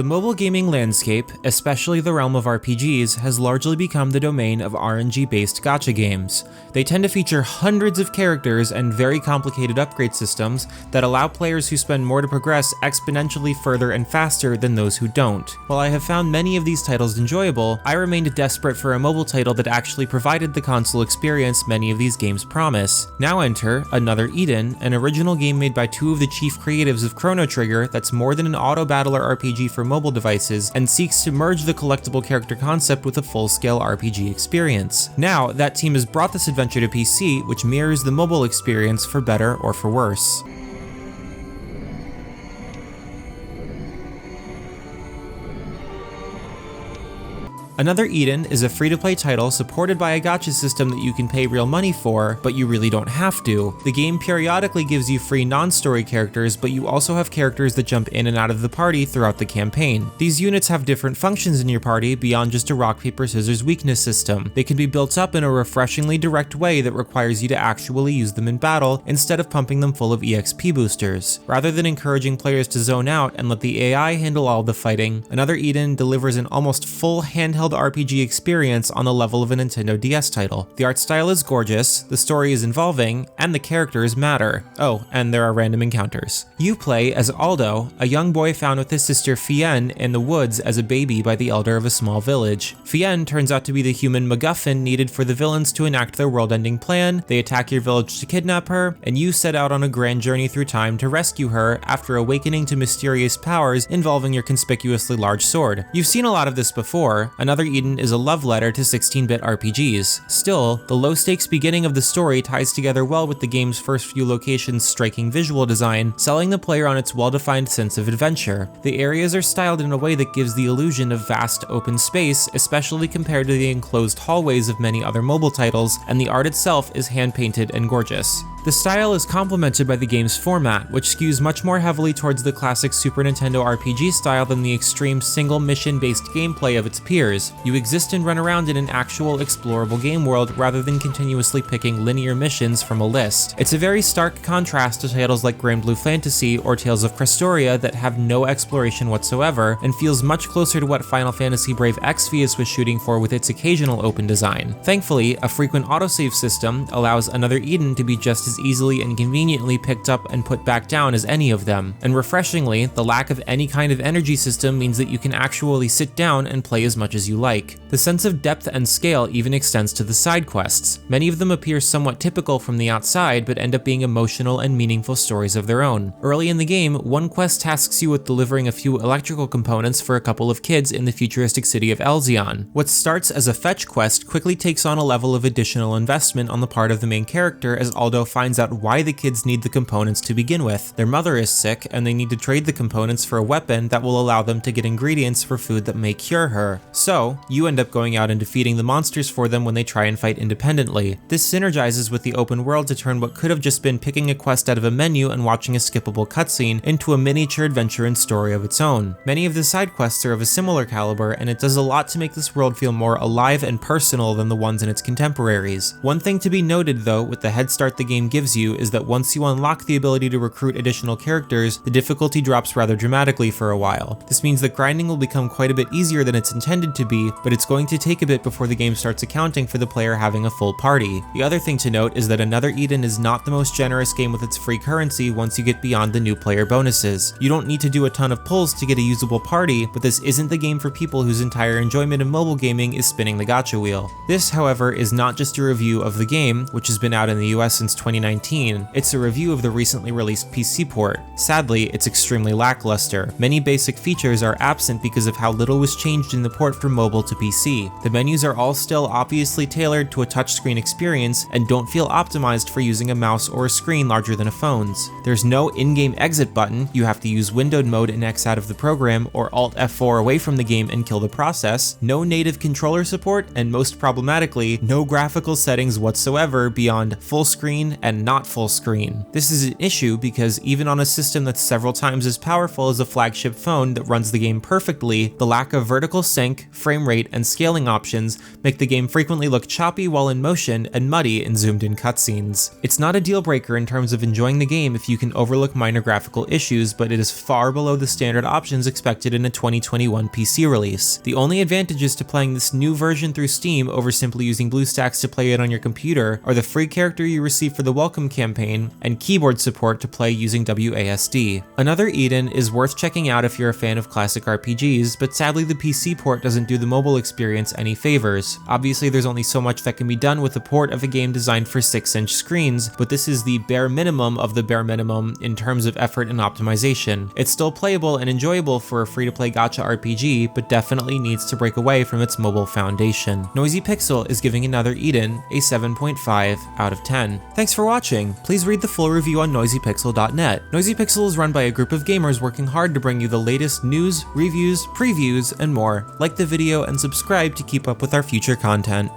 The mobile gaming landscape, especially the realm of RPGs, has largely become the domain of RNG-based gacha games. They tend to feature hundreds of characters and very complicated upgrade systems that allow players who spend more to progress exponentially further and faster than those who don't. While I have found many of these titles enjoyable, I remained desperate for a mobile title that actually provided the console experience many of these games promise. Now enter Another Eden, an original game made by two of the chief creatives of Chrono Trigger that's more than an auto-battler RPG for mobile devices and seeks to merge the collectible character concept with a full-scale RPG experience. Now, that team has brought this adventure to PC, which mirrors the mobile experience for better or for worse. Another Eden is a free-to-play title supported by a gacha system that you can pay real money for, but you really don't have to. The game periodically gives you free non-story characters, but you also have characters that jump in and out of the party throughout the campaign. These units have different functions in your party beyond just a rock, paper, scissors weakness system. They can be built up in a refreshingly direct way that requires you to actually use them in battle instead of pumping them full of EXP boosters. Rather than encouraging players to zone out and let the AI handle all the fighting, Another Eden delivers an almost full handheld RPG experience on the level of a Nintendo DS title. The art style is gorgeous, the story is involving, and the characters matter. Oh, and there are random encounters. You play as Aldo, a young boy found with his sister Fien in the woods as a baby by the elder of a small village. Fien turns out to be the human MacGuffin needed for the villains to enact their world-ending plan. They attack your village to kidnap her, and you set out on a grand journey through time to rescue her after awakening to mysterious powers involving your conspicuously large sword. You've seen a lot of this before. Another Eden is a love letter to 16-bit RPGs. Still, the low-stakes beginning of the story ties together well with the game's first few locations' striking visual design, selling the player on its well-defined sense of adventure. The areas are styled in a way that gives the illusion of vast open space, especially compared to the enclosed hallways of many other mobile titles, and the art itself is hand-painted and gorgeous. The style is complemented by the game's format, which skews much more heavily towards the classic Super Nintendo RPG style than the extreme single mission-based gameplay of its peers. You exist and run around in an actual explorable game world rather than continuously picking linear missions from a list. It's a very stark contrast to titles like Grand Blue Fantasy or Tales of Crestoria that have no exploration whatsoever and feels much closer to what Final Fantasy Brave Exvius was shooting for with its occasional open design. Thankfully, a frequent autosave system allows Another Eden to be just as easily and conveniently picked up and put back down as any of them. And refreshingly, the lack of any kind of energy system means that you can actually sit down and play as much as you like. The sense of depth and scale even extends to the side quests. Many of them appear somewhat typical from the outside, but end up being emotional and meaningful stories of their own. Early in the game, one quest tasks you with delivering a few electrical components for a couple of kids in the futuristic city of Elzion. What starts as a fetch quest quickly takes on a level of additional investment on the part of the main character as Aldo finds out why the kids need the components to begin with. Their mother is sick, and they need to trade the components for a weapon that will allow them to get ingredients for food that may cure her. So, you end up going out and defeating the monsters for them when they try and fight independently. This synergizes with the open world to turn what could have just been picking a quest out of a menu and watching a skippable cutscene into a miniature adventure and story of its own. Many of the side quests are of a similar caliber, and it does a lot to make this world feel more alive and personal than the ones in its contemporaries. One thing to be noted though, with the head start the game gives you, is that once you unlock the ability to recruit additional characters, the difficulty drops rather dramatically for a while. This means that grinding will become quite a bit easier than it's intended to be, but it's going to take a bit before the game starts accounting for the player having a full party. The other thing to note is that Another Eden is not the most generous game with its free currency once you get beyond the new player bonuses. You don't need to do a ton of pulls to get a usable party, but this isn't the game for people whose entire enjoyment of mobile gaming is spinning the gacha wheel. This, however, is not just a review of the game, which has been out in the US since 2019, it's a review of the recently released PC port. Sadly, it's extremely lackluster. Many basic features are absent because of how little was changed in the port from mobile to PC. The menus are all still obviously tailored to a touchscreen experience and don't feel optimized for using a mouse or a screen larger than a phone's. There's no in-game exit button, you have to use windowed mode and X out of the program or Alt F4 away from the game and kill the process, no native controller support, and most problematically, no graphical settings whatsoever beyond full screen and not full screen. This is an issue because even on a system that's several times as powerful as a flagship phone that runs the game perfectly, the lack of vertical sync, frame rate, and scaling options make the game frequently look choppy while in motion and muddy in zoomed-in cutscenes. It's not a deal breaker in terms of enjoying the game if you can overlook minor graphical issues, but it is far below the standard options expected in a 2021 PC release. The only advantages to playing this new version through Steam over simply using BlueStacks to play it on your computer are the free character you receive for the Welcome campaign and keyboard support to play using WASD. Another Eden is worth checking out if you're a fan of classic RPGs, but sadly the PC port doesn't do the mobile experience any favors. Obviously there's only so much that can be done with a port of a game designed for 6-inch screens, but this is the bare minimum of the bare minimum in terms of effort and optimization. It's still playable and enjoyable for a free-to-play gacha RPG, but definitely needs to break away from its mobile foundation. Noisy Pixel is giving Another Eden a 7.5 out of 10. Thanks for watching. Please read the full review on noisypixel.net. Noisy Pixel is run by a group of gamers working hard to bring you the latest news, reviews, previews, and more. Like the video and subscribe to keep up with our future content.